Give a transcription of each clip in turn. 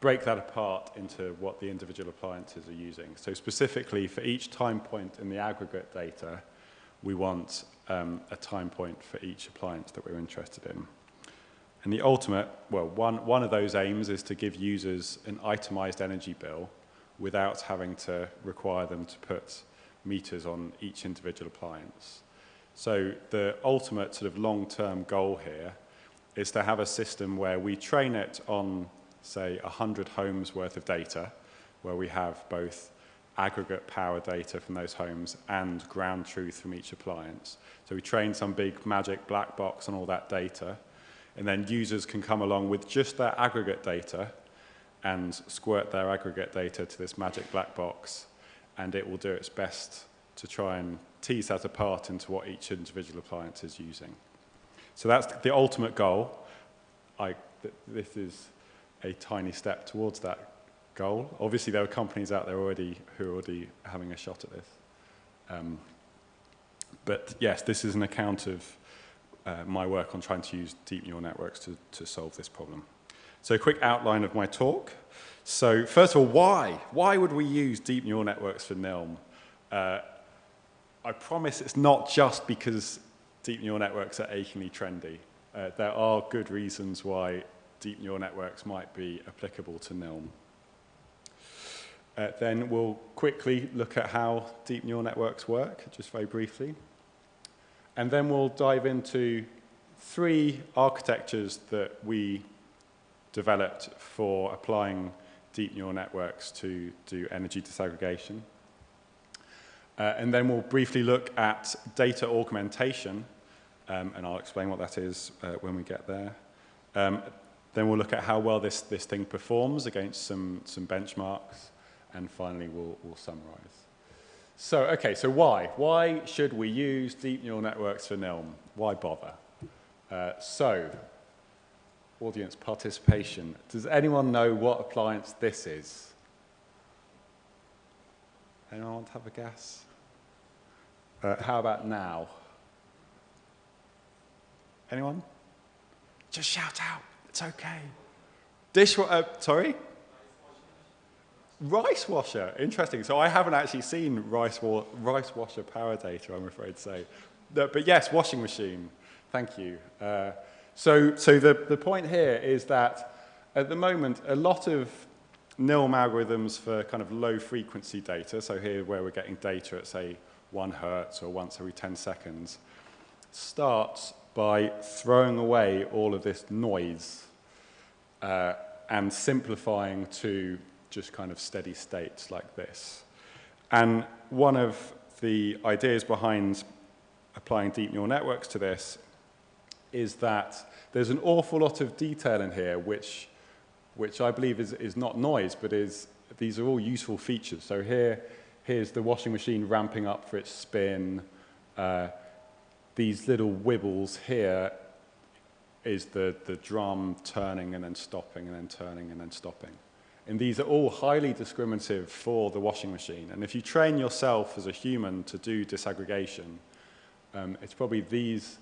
break that apart into what the individual appliances are using. So specifically, for each time point in the aggregate data, we want a time point for each appliance that we're interested in. And the ultimate, well, one of those aims is to give users an itemized energy bill without having to require them to put meters on each individual appliance. So the ultimate sort of long-term goal here is to have a system where we train it on, say, 100 homes worth of data, where we have both aggregate power data from those homes and ground truth from each appliance. So we train some big magic black box on all that data, and then users can come along with just their aggregate data and squirt their aggregate data to this magic black box, and it will do its best to try and tease that apart into what each individual appliance is using. So that's the ultimate goal. This is a tiny step towards that goal. Obviously, there are companies out there who are already having a shot at this. But yes, this is an account of my work on trying to use deep neural networks to solve this problem. So a quick outline of my talk. So first of all, why? Why would we use deep neural networks for NILM? I promise it's not just because deep neural networks are achingly trendy. There are good reasons why deep neural networks might be applicable to NILM. Then we'll quickly look at how deep neural networks work, just very briefly. And then we'll dive into 3 architectures that we developed for applying deep neural networks to do energy disaggregation. And then we'll briefly look at data augmentation, and I'll explain what that is when we get there. Then we'll look at how well this thing performs against some benchmarks, and finally we'll summarize. So, okay, so why? Why should we use deep neural networks for NILM? Why bother? So, audience participation. Does anyone know what appliance this is? Anyone want to have a guess? How about now? Anyone? Just shout out. It's okay. Sorry? Rice washer. Interesting. So I haven't actually seen rice washer power data, I'm afraid to say. But yes, washing machine. Thank you. So the point here is that at the moment, a lot of NILM algorithms for kind of low frequency data, so here where we're getting data at, say, 1 hertz or once every 10 seconds, starts by throwing away all of this noise and simplifying to just kind of steady states like this. And one of the ideas behind applying deep neural networks to this is that there's an awful lot of detail in here which I believe is not noise, but these are all useful features. So here's the washing machine ramping up for its spin. These little wibbles here is the drum turning and then stopping and then turning and then stopping. And these are all highly discriminative for the washing machine. And if you train yourself as a human to do disaggregation, it's probably these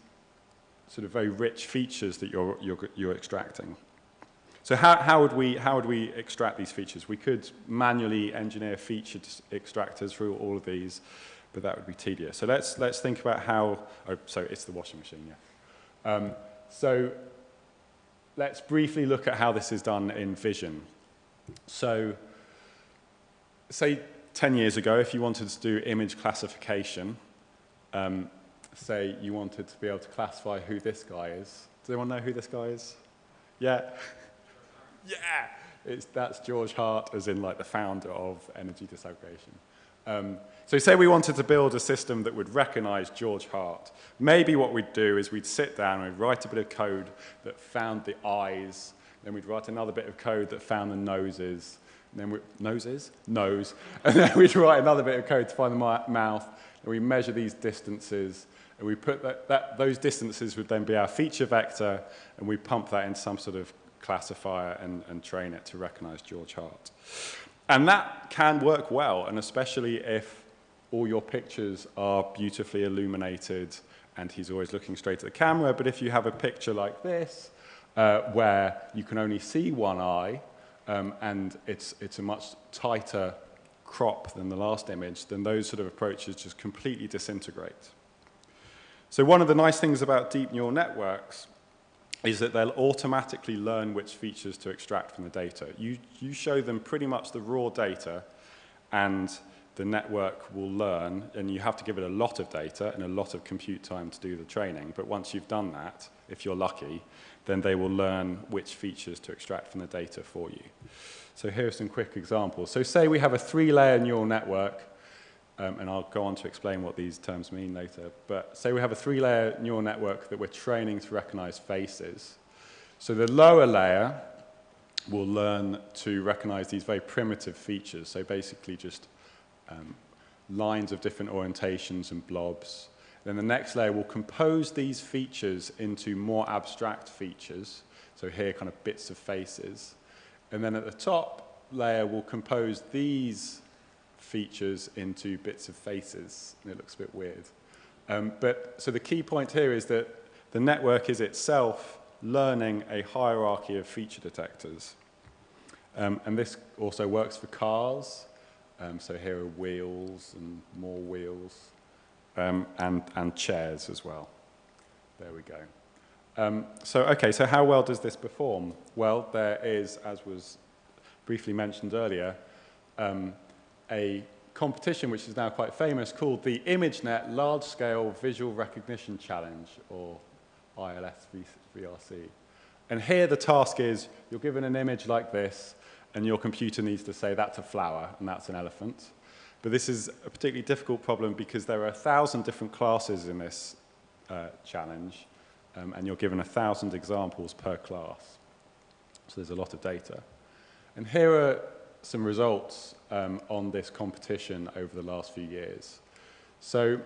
sort of very rich features that you're extracting. So how would we extract these features? We could manually engineer feature extractors through all of these, but that would be tedious. So let's think about how. Oh, so it's the washing machine, yeah. So let's briefly look at how this is done in vision. So say 10 years ago, if you wanted to do image classification, say you wanted to be able to classify who this guy is. Does anyone know who this guy is? Yeah? Yeah! That's George Hart, as in like the founder of energy disaggregation. So say we wanted to build a system that would recognize George Hart. Maybe what we'd do is we'd sit down and we'd write a bit of code that found the eyes, then we'd write another bit of code that found the noses, and then nose, and then we'd write another bit of code to find the mouth, and we measure these distances, and we put those distances would then be our feature vector, and we pump that into some sort of classifier and train it to recognize George Hart. And that can work well, and especially if all your pictures are beautifully illuminated and he's always looking straight at the camera. But if you have a picture like this, where you can only see one eye, and it's a much tighter crop than the last image, then those sort of approaches just completely disintegrate. So one of the nice things about deep neural networks is that they'll automatically learn which features to extract from the data. You show them pretty much the raw data, and the network will learn, and you have to give it a lot of data and a lot of compute time to do the training. But once you've done that, if you're lucky, then they will learn which features to extract from the data for you. So here are some quick examples. So say we have a 3-layer neural network, and I'll go on to explain what these terms mean later. But say we have a 3-layer neural network that we're training to recognize faces. So the lower layer will learn to recognize these very primitive features. So basically just lines of different orientations and blobs. Then the next layer will compose these features into more abstract features. So here, kind of bits of faces. And then at the top layer, we'll compose these features into bits of faces. And it looks a bit weird. So the key point here is that the network is itself learning a hierarchy of feature detectors. And this also works for cars. So here are wheels and more wheels, and chairs as well. There we go. So how well does this perform? Well, there is, as was briefly mentioned earlier, a competition which is now quite famous called the ImageNet Large-Scale Visual Recognition Challenge, or ILSVRC. And here the task is, you're given an image like this, and your computer needs to say that's a flower and that's an elephant. But this is a particularly difficult problem because there are 1,000 different classes in this challenge, and you're given 1,000 examples per class. So there's a lot of data. And here are some results on this competition over the last few years. So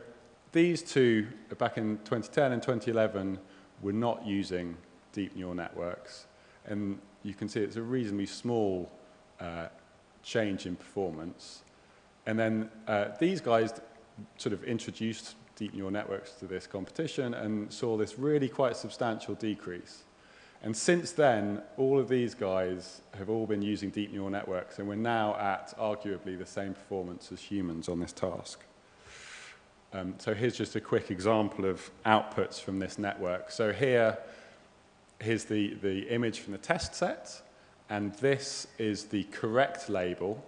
these two, back in 2010 and 2011, were not using deep neural networks. And you can see it's a reasonably small change in performance. And then these guys sort of introduced deep neural networks to this competition and saw this really quite substantial decrease. And since then, all of these guys have all been using deep neural networks, and we're now at arguably the same performance as humans on this task. So here's just a quick example of outputs from this network. So here's the image from the test set, and this is the correct label.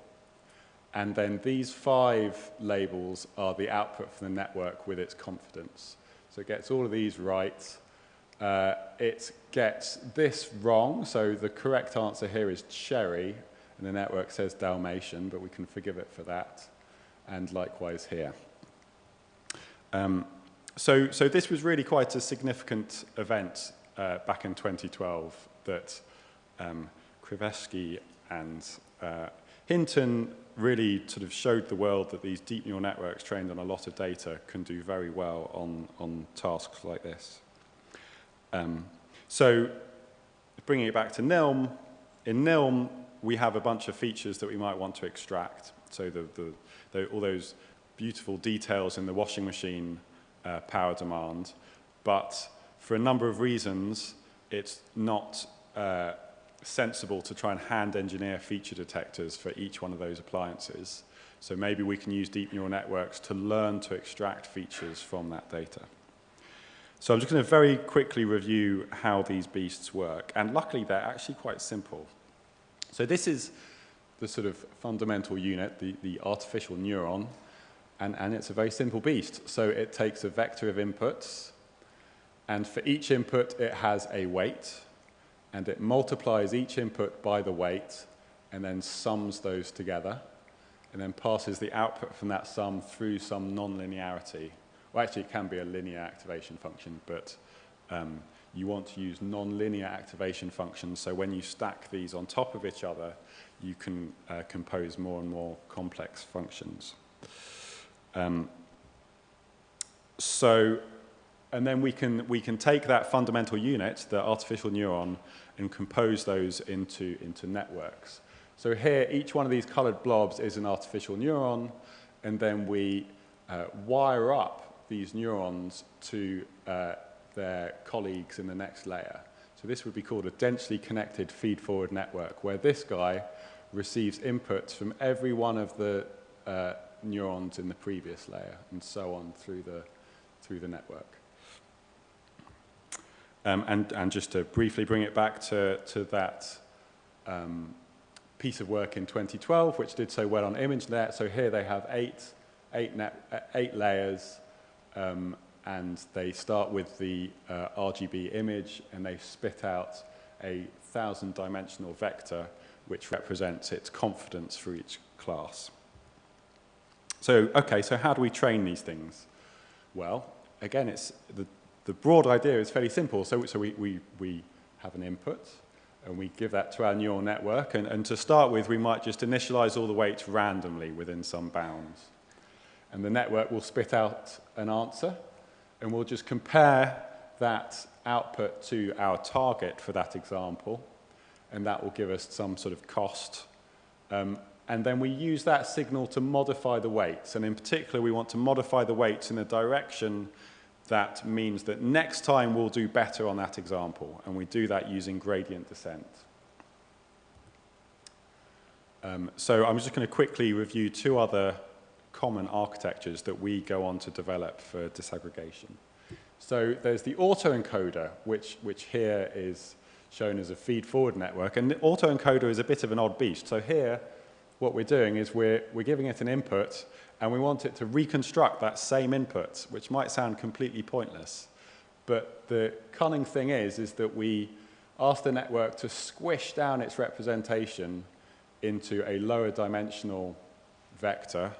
And then these 5 labels are the output from the network with its confidence. So it gets all of these right. It gets this wrong. So the correct answer here is cherry, and the network says Dalmatian, but we can forgive it for that. And likewise here. So this was really quite a significant event back in 2012 that Krivesky and Hinton really sort of showed the world that these deep neural networks trained on a lot of data can do very well on tasks like this. So bringing it back to NILM, in NILM we have a bunch of features that we might want to extract. So all those beautiful details in the washing machine power demand, but for a number of reasons it's not sensible to try and hand engineer feature detectors for each one of those appliances. So maybe we can use deep neural networks to learn to extract features from that data. So I'm just going to very quickly review how these beasts work. And luckily, they're actually quite simple. So this is the sort of fundamental unit, the artificial neuron. And it's a very simple beast. So it takes a vector of inputs. And for each input, it has a weight. And it multiplies each input by the weight and then sums those together and then passes the output from that sum through some non-linearity. Well, actually, it can be a linear activation function, but you want to use non-linear activation functions, so when you stack these on top of each other, you can compose more and more complex functions. And then we can take that fundamental unit, the artificial neuron, and compose those into networks. So here, each one of these colored blobs is an artificial neuron, and then we wire up these neurons to their colleagues in the next layer. So this would be called a densely connected feed-forward network, where this guy receives inputs from every one of the neurons in the previous layer, and so on through the network. And just to briefly bring it back to that piece of work in 2012, which did so well on ImageNet. So here they have eight layers, and they start with the RGB image, and they spit out a 1,000-dimensional vector, which represents its confidence for each class. So, okay, so how do we train these things? Well, again, it's the broad idea is fairly simple. So we have an input, and we give that to our neural network. And to start with, we might just initialize all the weights randomly within some bounds. And the network will spit out an answer, and we'll just compare that output to our target for that example, and that will give us some sort of cost. And then we use that signal to modify the weights. And in particular, we want to modify the weights in a direction that means that next time we'll do better on that example. And we do that using gradient descent. So I'm just going to quickly review two other common architectures that we go on to develop for disaggregation. So there's the autoencoder, which here is shown as a feed-forward network. And the autoencoder is a bit of an odd beast. So here, what we're doing is we're giving it an input, and we want it to reconstruct that same input, which might sound completely pointless. But the cunning thing is that we ask the network to squish down its representation into a lower dimensional vector,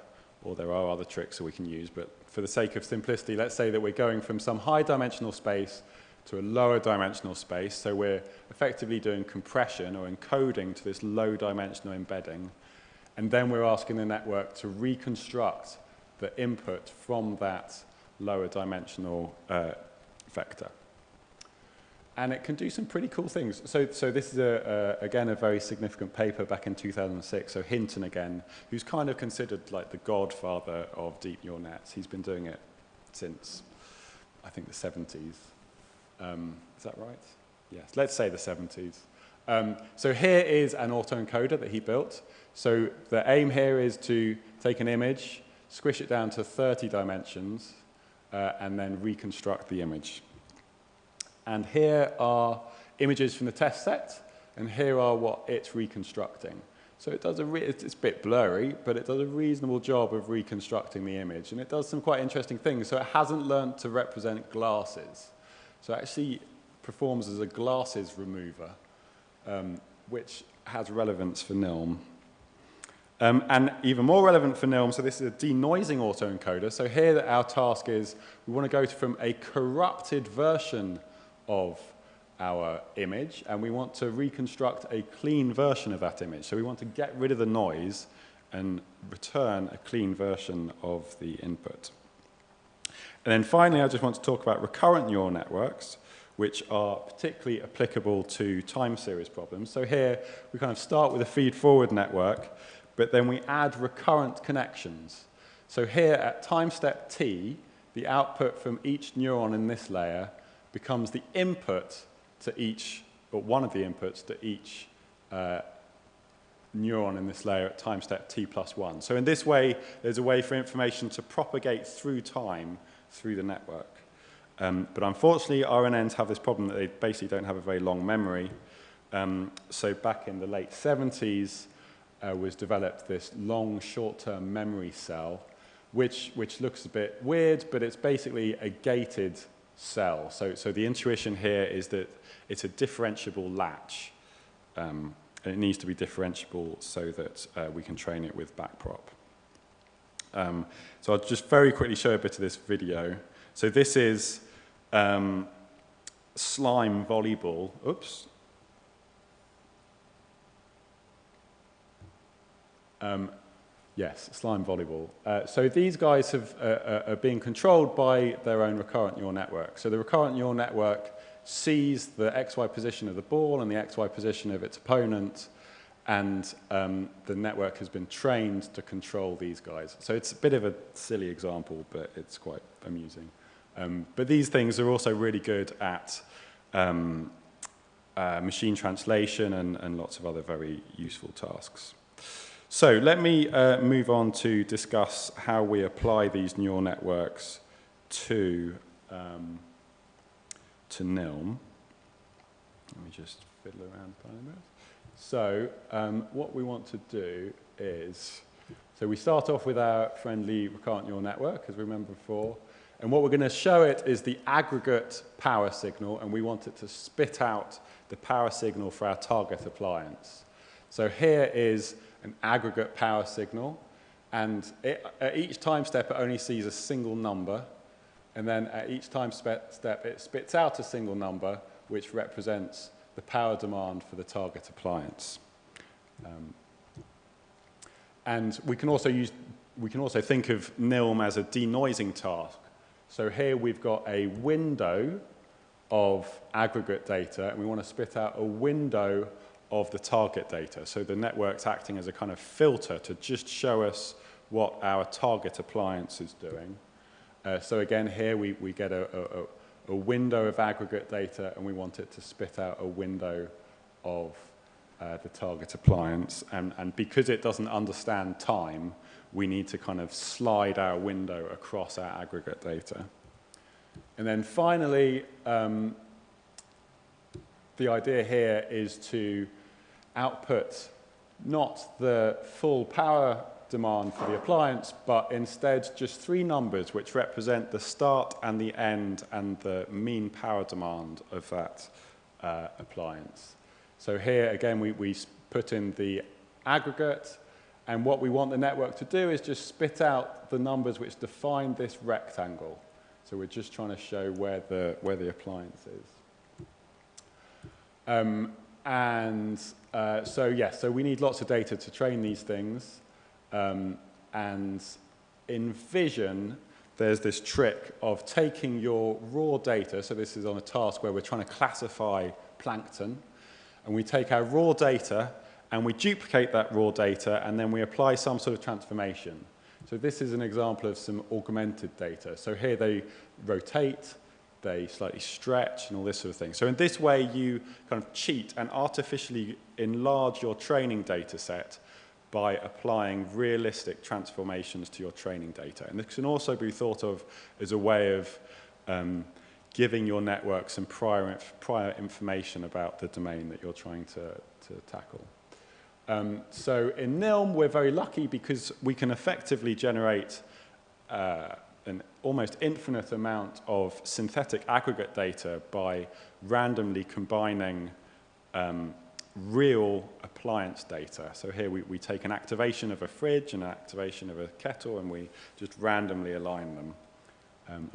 or there are other tricks that we can use, but for the sake of simplicity, let's say that we're going from some high dimensional space to a lower dimensional space. So we're effectively doing compression or encoding to this low dimensional embedding. And then we're asking the network to reconstruct the input from that lower dimensional vector. And it can do some pretty cool things. So this is, again, a very significant paper back in 2006. So Hinton, again, who's kind of considered like the godfather of deep neural nets. He's been doing it since, I think, the 70s. Is that right? Yes, let's say the 70s. So here is an autoencoder that he built. So the aim here is to take an image, squish it down to 30 dimensions, and then reconstruct the image. And here are images from the test set, and here are what it's reconstructing. So it does it's a bit blurry, but it does a reasonable job of reconstructing the image, and it does some quite interesting things. So it hasn't learned to represent glasses. So it actually performs as a glasses remover, which has relevance for NILM. And even more relevant for NILM, so this is a denoising autoencoder. So here our task is we want to go from a corrupted version of our image, and we want to reconstruct a clean version of that image. So we want to get rid of the noise and return a clean version of the input. And then finally, I just want to talk about recurrent neural networks, which are particularly applicable to time series problems. So here, we kind of start with a feed-forward network, but then we add recurrent connections. So here, at time step t, the output from each neuron in this layer becomes the input to each, or one of the inputs to each neuron in this layer at time step t+1. So in this way, there's a way for information to propagate through time through the network. But unfortunately, RNNs have this problem that they basically don't have a very long memory. So back in the late 70s, was developed this long short-term memory cell, which looks a bit weird, but it's basically a gated cell. So the intuition here is that it's a differentiable latch. And it needs to be differentiable so that we can train it with backprop. So I'll just very quickly show a bit of this video. So this is slime volleyball. Oops. Yes, slime volleyball. So these guys are being controlled by their own recurrent neural network. So the recurrent neural network sees the XY position of the ball and the XY position of its opponent, and the network has been trained to control these guys. So it's a bit of a silly example, but it's quite amusing. But these things are also really good at machine translation, and lots of other very useful tasks. So let me move on to discuss how we apply these neural networks to NILM. Let me just fiddle around a bit. So what we want to do is, so we start off with our friendly recurrent neural network, as we remember before. And what we're going to show it is the aggregate power signal, and we want it to spit out the power signal for our target appliance. So here is an aggregate power signal, and at each time step it only sees a single number, and then at each time step it spits out a single number which represents the power demand for the target appliance. And we can also think of NILM as a denoising task. So here we've got a window of aggregate data, and we want to spit out a window of the target data. So the network's acting as a kind of filter to just show us what our target appliance is doing. So again, here we get a window of aggregate data, and we want it to spit out a window of the target appliance. And because it doesn't understand time, we need to kind of slide our window across our aggregate data. And then finally, the idea here is to output not the full power demand for the appliance, but instead just 3 numbers which represent the start and the end and the mean power demand of that appliance. So here, again, we put in the aggregate, and what we want the network to do is just spit out the numbers which define this rectangle. So we're just trying to show where the appliance is. So we need lots of data to train these things. And in Vision, there's this trick of taking your raw data. So this is on a task where we're trying to classify Plakton. And we take our raw data, and we duplicate that raw data, and then we apply some sort of transformation. So this is an example of some augmented data. So here they rotate, they slightly stretch, and all this sort of thing. So in this way, you kind of cheat and artificially enlarge your training data set by applying realistic transformations to your training data. And this can also be thought of as a way of giving your network some prior information about the domain that you're trying to tackle. So in NILM, we're very lucky because we can effectively generate an almost infinite amount of synthetic aggregate data by randomly combining real appliance data. So here we take an activation of a fridge and an activation of a kettle, and we just randomly align them.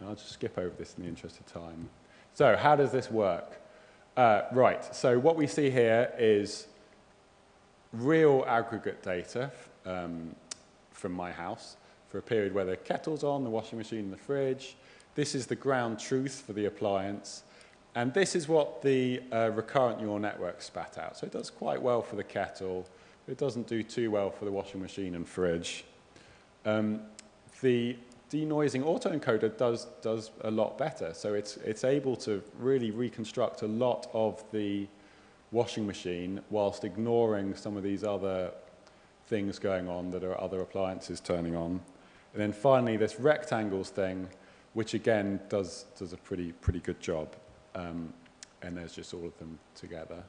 I'll just skip over this in the interest of time. So how does this work? Right, so what we see here is real aggregate data from my house for a period where the kettle's on, the washing machine, and the fridge. This is the ground truth for the appliance. And this is what the recurrent neural network spat out. So it does quite well for the kettle. It doesn't do too well for the washing machine and fridge. The Denoising Autoencoder does a lot better. So it's able to really reconstruct a lot of the washing machine whilst ignoring some of these other things going on that are other appliances turning on. And then finally, this rectangles thing, which again does a pretty good job. And there's just all of them together.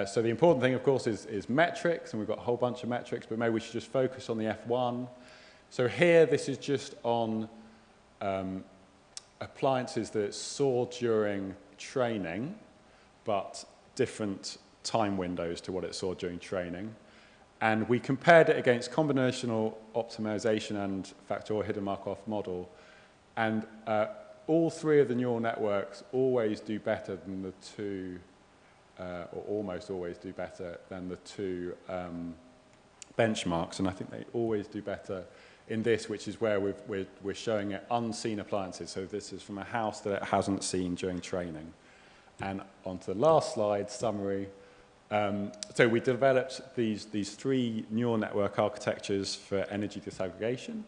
So the important thing, of course, is metrics, and we've got a whole bunch of metrics, but maybe we should just focus on the F1. So here, this is just on appliances that saw during training, but different time windows to what it saw during training. And we compared it against combinational optimization and factorial hidden Markov model. And all 3 of the neural networks always do better than the 2, or almost always do better than the 2 benchmarks. And I think they always do better in this, which is where we're showing it unseen appliances. So this is from a house that it hasn't seen during training. And onto the last slide, summary. So we developed these 3 neural network architectures for energy disaggregation.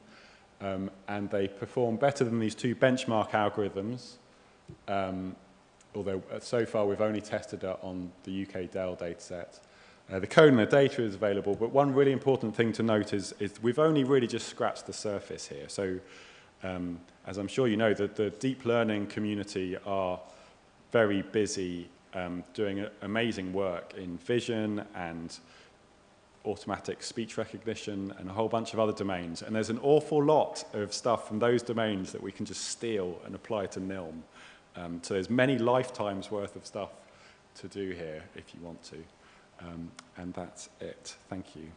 And they perform better than these 2 benchmark algorithms although so far we've only tested it on the UK Dell dataset. The code and the data is available, but one really important thing to note is we've only really just scratched the surface here. So as I'm sure you know, the deep learning community are very busy doing amazing work in vision and automatic speech recognition and a whole bunch of other domains. And there's an awful lot of stuff from those domains that we can just steal and apply to NILM. So there's many lifetimes worth of stuff to do here if you want to. And that's it. Thank you.